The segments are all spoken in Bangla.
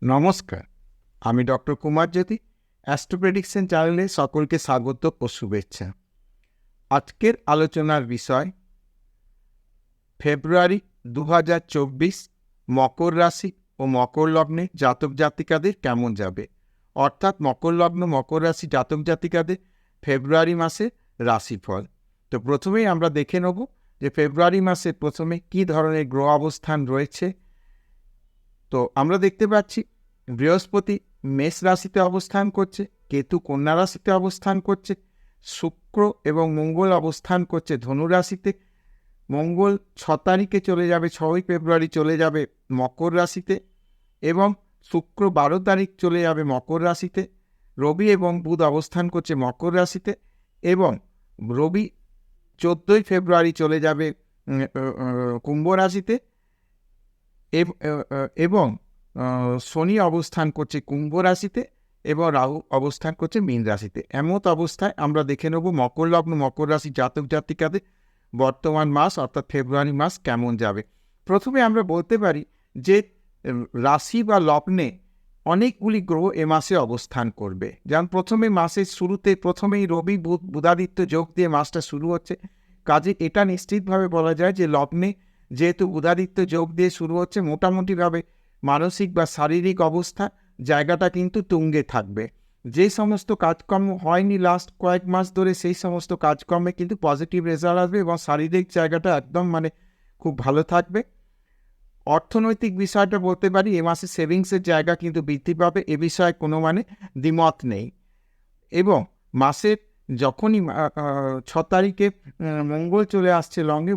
নমস্কার, আমি ডক্টর কুমার জ্যোতি। অ্যাস্ট্রো প্রেডিকশন চ্যানেলে সকলকে স্বাগত ও শুভেচ্ছা। আজকের আলোচনার বিষয় ফেব্রুয়ারি 2024 মকর রাশি ও মকর লগ্নে জাতক জাতিকাদের কেমন যাবে, অর্থাৎ মকর লগ্ন মকর রাশি জাতক জাতিকাদের ফেব্রুয়ারি মাসে রাশিফল। তো প্রথমেই আমরা দেখে নেব যে ফেব্রুয়ারি মাসে প্রথমে কী ধরনের গ্রহ অবস্থান রয়েছে। তো আমরা দেখতে পাচ্ছি বৃহস্পতি মেষ রাশিতে অবস্থান করছে, কেতু কন্যা রাশিতে অবস্থান করছে, শুক্র এবং মঙ্গল অবস্থান করছে ধনু রাশিতে। মঙ্গল 6 তারিখে চলে যাবে, 6ই ফেব্রুয়ারি চলে যাবে মকর রাশিতে, এবং শুক্র 12 তারিখ চলে যাবে মকর রাশিতে। রবি এবং বুধ অবস্থান করছে মকর রাশিতে, এবং রবি 14ই ফেব্রুয়ারি চলে যাবে কুম্ভ রাশিতে, এবং শনি অবস্থান করছে কুম্ভ রাশিতে, এবং রাহু অবস্থান করছে মীন রাশিতে। এমত অবস্থায় আমরা দেখে নেব মকর লগ্ন মকর রাশি জাতক জাতিকাদের বর্তমান মাস অর্থাৎ ফেব্রুয়ারি মাস কেমন যাবে। প্রথমে আমরা বলতে পারি যে রাশি বা লগ্নে অনেকগুলি গ্রহ এ মাসে অবস্থান করবে। যেমন প্রথমে মাসের শুরুতে প্রথমেই রবি বুধাদিত্য যোগ দিয়ে মাসটা শুরু হচ্ছে, কাজে এটা নিশ্চিতভাবে বলা যায় যে লগ্নে যেহেতু বুধাদিত্য যোগ দিয়ে শুরু হচ্ছে, মোটামুটিভাবে মানসিক বা শারীরিক অবস্থা জায়গাটা কিন্তু তুঙ্গে থাকবে। যে সমস্ত কাজকর্ম হয়নি লাস্ট কয়েক মাস ধরে, সেই সমস্ত কাজকর্মে কিন্তু পজিটিভ রেজাল্ট আসবে, এবং শারীরিক জায়গাটা একদম খুব ভালো থাকবে। অর্থনৈতিক বিষয়টা বলতে পারি এ মাসে সেভিংসের জায়গা কিন্তু বৃদ্ধি পাবে, এ বিষয়ে কোনো দ্বিমত নেই। এবং মাসের যখনই 6 তারিখে মঙ্গল চলে আসছে লগ্নে,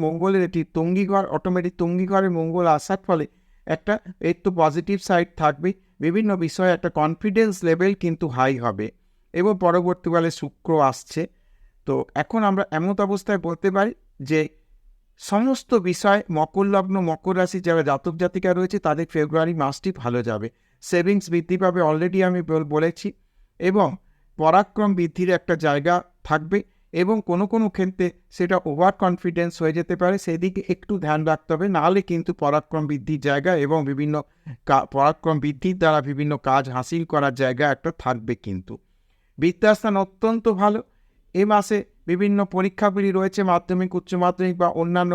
মঙ্গলের এটি তুঙ্গিঘর, অটোমেটিক তুঙ্গিঘরে মঙ্গল আসার ফলে একটা এর তো পজিটিভ সাইড থাকবে, বিভিন্ন বিষয়ে একটা কনফিডেন্স লেভেল কিন্তু হাই হবে, এবং পরবর্তীকালে শুক্র আসছে। তো এখন আমরা এমন অবস্থায় বলতে পারি যে সমস্ত বিষয় মকর লগ্ন মকর রাশি যারা জাতক জাতিকা রয়েছে তাদের ফেব্রুয়ারি মাসটি ভালো যাবে। সেভিংস বৃদ্ধি পাবে, অলরেডি আমি বলেছি, এবং পরাক্রম বৃদ্ধির একটা জায়গা থাকবে, এবং কোনো কোনো ক্ষেত্রে সেটা ওভার কনফিডেন্স হয়ে যেতে পারে, সেই দিকে একটু ধ্যান রাখতে হবে, নাহলে কিন্তু পরাক্রম বৃদ্ধির জায়গা এবং বিভিন্ন পরাক্রম বৃদ্ধির দ্বারা বিভিন্ন কাজ হাসিল করার জায়গা একটা থাকবে। কিন্তু বিদ্যাস্থান অত্যন্ত ভালো। এ মাসে বিভিন্ন পরীক্ষাগুলি রয়েছে, মাধ্যমিক উচ্চ মাধ্যমিক বা অন্যান্য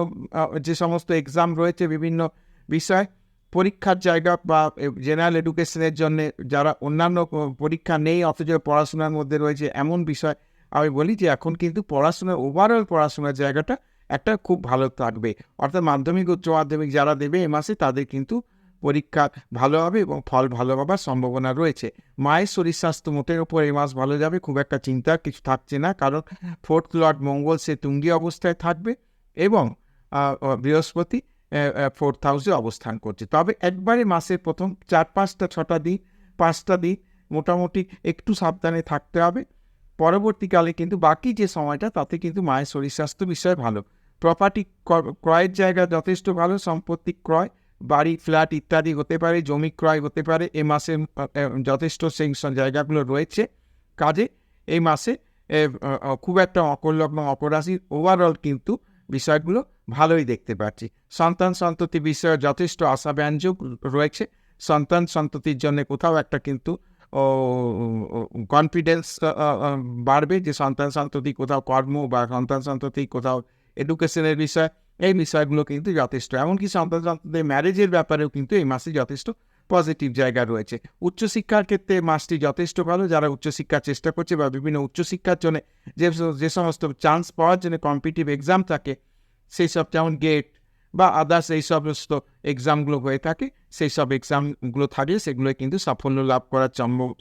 যে সমস্ত এক্সাম রয়েছে বিভিন্ন বিষয় পরীক্ষার জায়গা, বা জেনারেল এডুকেশনের জন্য যারা অন্যান্য পরীক্ষা নেই অথচ পড়াশোনার মধ্যে রয়েছে, এমন বিষয় আমি বলি যে এখন কিন্তু পড়াশোনার ওভারঅল পড়াশোনার জায়গাটা একটা খুব ভালো থাকবে। অর্থাৎ মাধ্যমিক উচ্চ মাধ্যমিক যারা দেবে এ মাসে তাদের কিন্তু পরীক্ষা ভালো হবে এবং ফল ভালো হবার সম্ভাবনা রয়েছে। মায়ের শরীর স্বাস্থ্য মোটের ওপর এই মাস ভালো যাবে, খুব একটা চিন্তার কিছু থাকছে না, কারণ 4th লর্ড মঙ্গল সে তুঙ্গি অবস্থায় থাকবে, এবং বৃহস্পতি 4th হাউসে অবস্থান করছে। তবে একবারে মাসের প্রথম 4-5-6টা দিন 5টা দিন মোটামুটি একটু সাবধানে থাকতে হবে। পরবর্তীকালে কিন্তু বাকি যে সময়টা তাতে কিন্তু মায়ের শরীর স্বাস্থ্য বিষয় ভালো। প্রপার্টি ক্রয়ের জায়গা যথেষ্ট ভালো, সম্পত্তি ক্রয়, বাড়ি ফ্ল্যাট ইত্যাদি হতে পারে, জমি ক্রয় হতে পারে, এ মাসে যথেষ্ট সেই জায়গাগুলো রয়েছে। কাজে এই মাসে খুব একটা মকর লগ্ন মকর রাশির ওভারঅল কিন্তু বিষয়গুলো ভালোই দেখতে পাচ্ছি। সন্তান সন্ততি বিষয়ে যথেষ্ট আশাব্যঞ্জক রয়েছে। সন্তান সন্ততির জন্য কোথাও একটা কিন্তু কনফিডেন্স বাড়বে, যে সন্তান সন্ততি কোথাও কর্ম বা সন্তান সন্ততি কোথাও এডুকেশনের বিষয়, এই বিষয়গুলো কিন্তু যথেষ্ট। এমনকি সন্তান সন্ততির ম্যারেজের ব্যাপারেও কিন্তু এই মাসে যথেষ্ট পজিটিভ জায়গা রয়েছে। উচ্চশিক্ষার ক্ষেত্রে মাসটি যথেষ্ট ভালো, যারা উচ্চশিক্ষার চেষ্টা করছে বা বিভিন্ন উচ্চশিক্ষার জন্য যে সমস্ত চান্স পাওয়ার জন্য কম্পিটিটিভ এক্সাম থাকে, সেই সব যেমন গেট বা আদার্স এই সমস্ত এক্সামগুলো হয়ে থাকে, সেই সব এক্সামগুলো থাকলে সেগুলো কিন্তু সাফল্য লাভ করার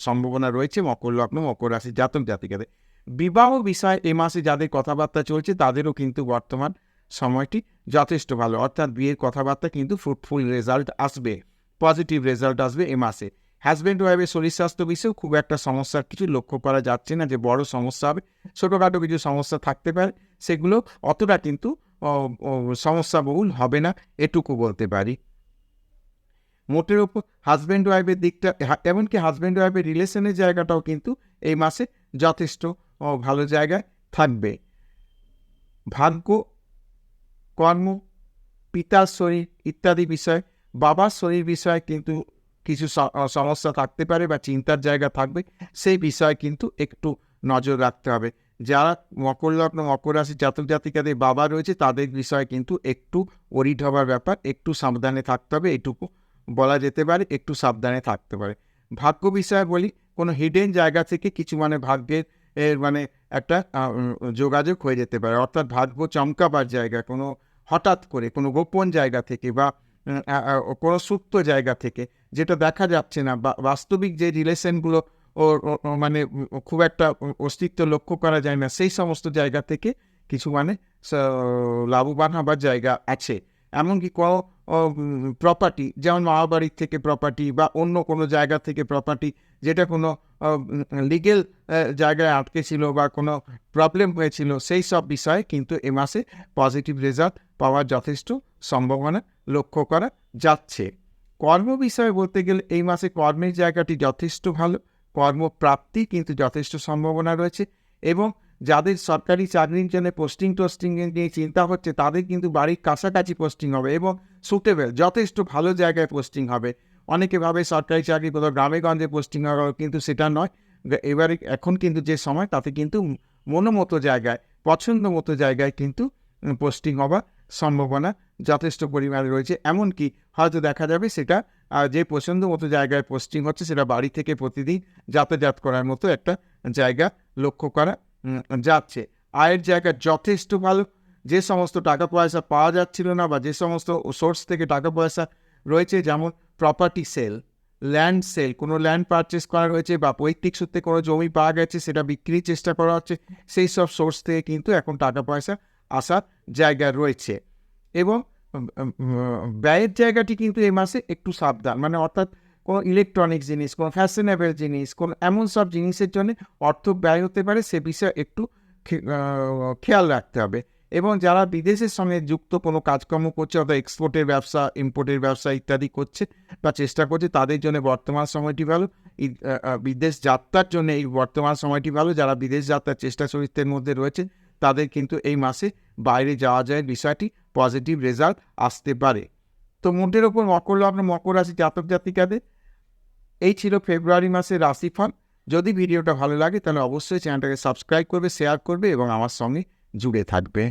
সম্ভাবনা রয়েছে মকর লগ্ন মকর রাশি জাতক জাতিকাদের। বিবাহ বিষয় এ মাসে যাদের কথাবার্তা চলছে তাদেরও কিন্তু বর্তমান সময়টি যথেষ্ট ভালো, অর্থাৎ বিয়ের কথাবার্তা কিন্তু ফ্রুটফুল রেজাল্ট আসবে, পজিটিভ রেজাল্ট আসবে এ মাসে। হাজব্যান্ড ওয়াইফের শরীর স্বাস্থ্য বিষয়েও খুব একটা সমস্যার কিছু লক্ষ্য করা যাচ্ছে না যে বড় সমস্যা হবে, ছোটোখাটো কিছু সমস্যা থাকতে পারে, সেগুলো অতটা কিন্তু সমস্যাবহুল হবে না, এটুকু বলতে পারি। মোটের ওপর হাজব্যান্ড ওয়াইফের দিকটা, এমনকি হাজব্যান্ড ওয়াইফের রিলেশনের জায়গাটাও কিন্তু এই মাসে যথেষ্ট ভালো জায়গায় থাকবে। ভাগ্য, কর্ম, পিতার শরীর ইত্যাদি বিষয়, বাবার শরীর বিষয়ে কিন্তু কিছু সমস্যা থাকতে পারে বা চিন্তার জায়গা থাকবে, সেই বিষয়ে কিন্তু একটু নজর রাখতে হবে। যারা মকর লগ্ন মকর রাশি জাতক জাতিকাদের বাবা রয়েছে তাদের বিষয়ে কিন্তু একটু ওরিড হবার ব্যাপার, একটু সাবধানে থাকতে হবে, এইটুকু বলা যেতে পারে, একটু সাবধানে থাকতে পারে। ভাগ্য বিষয়ে বলি, কোনো হিডেন জায়গা থেকে কিছু ভাগ্যের একটা যোগাযোগ হয়ে যেতে পারে, অর্থাৎ ভাগ্য চমকাবার জায়গা, কোনো হঠাৎ করে কোনো গোপন জায়গা থেকে বা কোনো সুপ্ত জায়গা থেকে, যেটা দেখা যাচ্ছে না বা বাস্তবিক যে রিলেশনগুলো খুব একটা অস্তিত্ব লক্ষ্য করা যায় না, সেই সমস্ত জায়গা থেকে কিছু লাভবান হবার জায়গা আছে। এমনকি কোনো প্রপার্টি, যেমন মামাবাড়ির থেকে প্রপার্টি বা অন্য কোনো জায়গা থেকে প্রপার্টি, যেটা কোনো লিগেল জায়গায় আটকে ছিল বা কোনো প্রবলেম হয়েছিল, সেই সব বিষয়ে কিন্তু এ মাসে পজিটিভ রেজাল্ট পাওয়ার যথেষ্ট সম্ভাবনা লক্ষ্য করা যাচ্ছে। কর্ম বিষয়ে বলতে গেলে এই মাসে কর্মের জায়গাটি যথেষ্ট ভালো, কর্মপ্রাপ্তি কিন্তু যথেষ্ট সম্ভাবনা রয়েছে, এবং যাদের সরকারি চাকরির জন্য পোস্টিং নিয়ে চিন্তা হচ্ছে তাদের কিন্তু বাড়ির কাছাকাছি পোস্টিং হবে এবং সুটেবল যথেষ্ট ভালো জায়গায় পোস্টিং হবে। অনেকে ভাবে সরকারি চাকরি কোথাও গ্রামে গঞ্জে পোস্টিং হবে, কিন্তু সেটা নয়। এবারে এখন কিন্তু যে সময়, তাতে কিন্তু মনোমতো জায়গায়, পছন্দ মতো জায়গায় কিন্তু পোস্টিং হবার সম্ভাবনা যথেষ্ট পরিমাণে রয়েছে। এমনকি হয়তো দেখা যাবে সেটা যে পছন্দ মতো জায়গায় পোস্টিং হচ্ছে সেটা বাড়ি থেকে প্রতিদিন যাতায়াত করার মতো একটা জায়গা লক্ষ্য করা যাচ্ছে। আয়ের জায়গা যথেষ্ট ভালো। যে সমস্ত টাকা পয়সা পাওয়া যাচ্ছিল না বা যে সমস্ত সোর্স থেকে টাকা পয়সা রয়েছে, যেমন প্রপার্টি সেল, ল্যান্ড সেল, কোনো ল্যান্ড পারচেস করা হয়েছে বা পৈতৃক সূত্রে কোনো জমি পাওয়া গেছে, সেটা বিক্রির চেষ্টা করা হচ্ছে, সেই সব সোর্স থেকে কিন্তু এখন টাকা পয়সা আসার জায়গা রয়েছে। এবং ব্যয়ের জায়গাটি কিন্তু এই মাসে একটু সাবধান, অর্থাৎ কোনো ইলেকট্রনিক্স জিনিস, কোনো ফ্যাশনেবল জিনিস, কোনো এমন সব জিনিসের জন্য অর্থ ব্যয় হতে পারে, সে বিষয়ে একটু খেয়াল রাখতে হবে। এবং যারা বিদেশের সঙ্গে যুক্ত কোনো কাজকর্ম করছে, অর্থাৎ এক্সপোর্টের ব্যবসা, ইম্পোর্টের ব্যবসা ইত্যাদি করছে বা চেষ্টা করছে, তাদের জন্য বর্তমান সময়টি ভালো। বিদেশ যাত্রার জন্য এই বর্তমান সময়টি ভালো। যারা বিদেশ যাত্রার চেষ্টা চরিত্রের মধ্যে রয়েছে, তাদের কিন্তু এই মাসে বাইরে যাওয়া যায় বিষয়টি পজিটিভ রেজাল্ট আসতে পারে। তো মোটের ওপর মকর লগ্ন মকর রাশি জাতক জাতিকাদের এই ছিল ফেব্রুয়ারি মাসের রাশিফল। যদি ভিডিওটা ভালো লাগে তাহলে অবশ্যই চ্যানেলটাকে সাবস্ক্রাইব করবে, শেয়ার করবে এবং আমার সঙ্গে জুড়ে থাকবে।